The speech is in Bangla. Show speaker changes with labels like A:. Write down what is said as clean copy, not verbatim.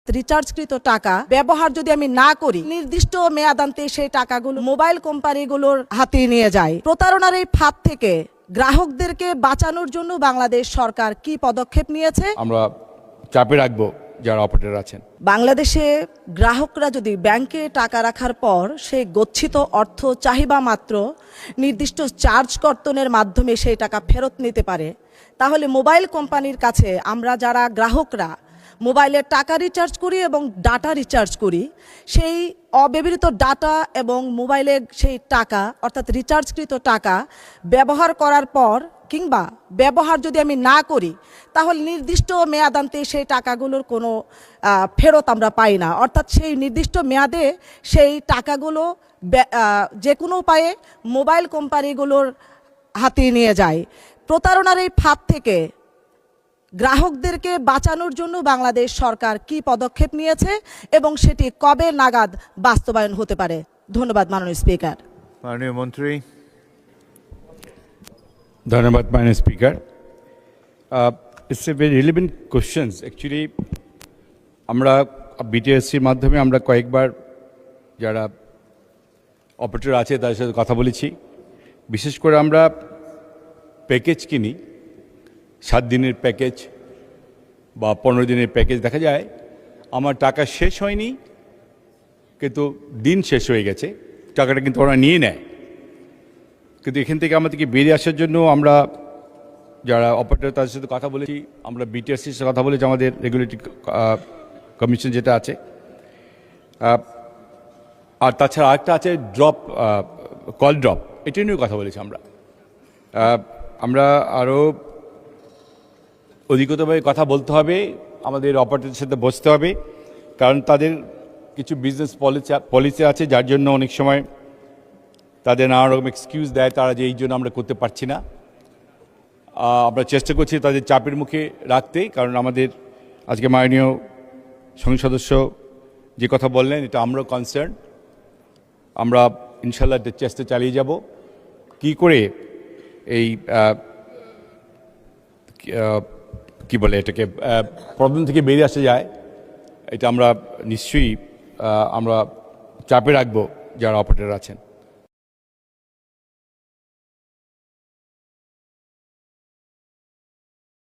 A: রিচার্জকৃত টাকা ব্যবহার যদি আমি না করি, নির্দিষ্ট মেয়াদান্তে সেই টাকাগুলো মোবাইল কোম্পানিগুলোর হাতে নিয়ে যায়। প্রতারণার এই ফাঁদ থেকে গ্রাহকদেরকে বাঁচানোর জন্য বাংলাদেশ সরকার কি পদক্ষেপ নিয়েছে?
B: আমরা চাপে রাখবো যারা অপারেটর আছেন।
A: বাংলাদেশে গ্রাহকরা যদি ব্যাংকে টাকা রাখার পর সেই গচ্ছিত অর্থ চাহিদা মাত্র নির্দিষ্ট চার্জ কর্তনের মাধ্যমে সেই টাকা ফেরত নিতে পারে, তাহলে মোবাইল কোম্পানির কাছে আমরা যারা গ্রাহকরা মোবাইলে টাকা রিচার্জ করি এবং ডাটা রিচার্জ করি, সেই অব্যবহৃত ডাটা এবং মোবাইলের সেই টাকা অর্থাৎ রিচার্জকৃত টাকা ব্যবহার করার পর কিংবা ব্যবহার যদি আমি না করি, তাহলে নির্দিষ্ট মেয়াদান্তে সেই টাকাগুলোর কোনো ফেরত আমরা পাই না। অর্থাৎ সেই নির্দিষ্ট মেয়াদে সেই টাকাগুলো যে কোনো উপায়ে মোবাইল কোম্পানিগুলোর হাতে নিয়ে যায়। প্রতারণার এই ফাঁদ থেকে গ্রাহকদেরকে বাঁচানোর জন্য বাংলাদেশ সরকার কি পদক্ষেপ নিয়েছে এবং সেটি কবে নাগাদ বাস্তবায়ন হতে পারে? ধন্যবাদ মাননীয় স্পিকার।
C: মাননীয় মন্ত্রী।
B: ধন্যবাদ মাননীয় speaker. It's a very relevant questions. Actually আমরা বিটিএসসির মাধ্যমে আমরা কয়েকবার যারা অপারেটর আছে তাদের সাথে কথা বলেছি। বিশেষ করে আমরা প্যাকেজ কিনি, 7 দিনের প্যাকেজ বা 15 দিনের প্যাকেজ। দেখা যায় আমার টাকা শেষ হয়নি কিন্তু দিন শেষ হয়ে গেছে, টাকাটা কিন্তু ওরা নিয়ে নেয়। কিন্তু এখান থেকে আমাদেরকে বেরিয়ে আসার জন্য আমরা যারা অপারেটর তাদের সাথে কথা বলেছি, আমরা বিটিআরসির সাথে কথা বলেছি, আমাদের রেগুলেটরি কমিশন যেটা আছে। আর তাছাড়া আরেকটা আছে ড্রপ, কল ড্রপ, এটা নিয়েও কথা বলেছি আমরা আরও অধিকতভাবে কথা বলতে হবে, আমাদের অপারেটরের সাথে বসতে হবে, কারণ তাদের কিছু বিজনেস পলিসি আছে যার জন্য অনেক সময় তাদের নানা রকম এক্সকিউজ দেয় তারা যে এই জন্য আমরা করতে পারছি না। আমরা চেষ্টা করছি তাদের চাপের মুখে রাখতে, কারণ আমাদের আজকে মাননীয় সংসদ সদস্য যে কথা বললেন এটা আমরাও কনসার্ন। আমরা ইনশাল্লাহ চেষ্টা চালিয়ে যাব কি করে এই কি বলে এটাকে প্রবলেম থেকে বেরিয়ে আসা যায়। এটা আমরা নিশ্চয়ই আমরা চাপে রাখবো যারা অপারেটর আছেন।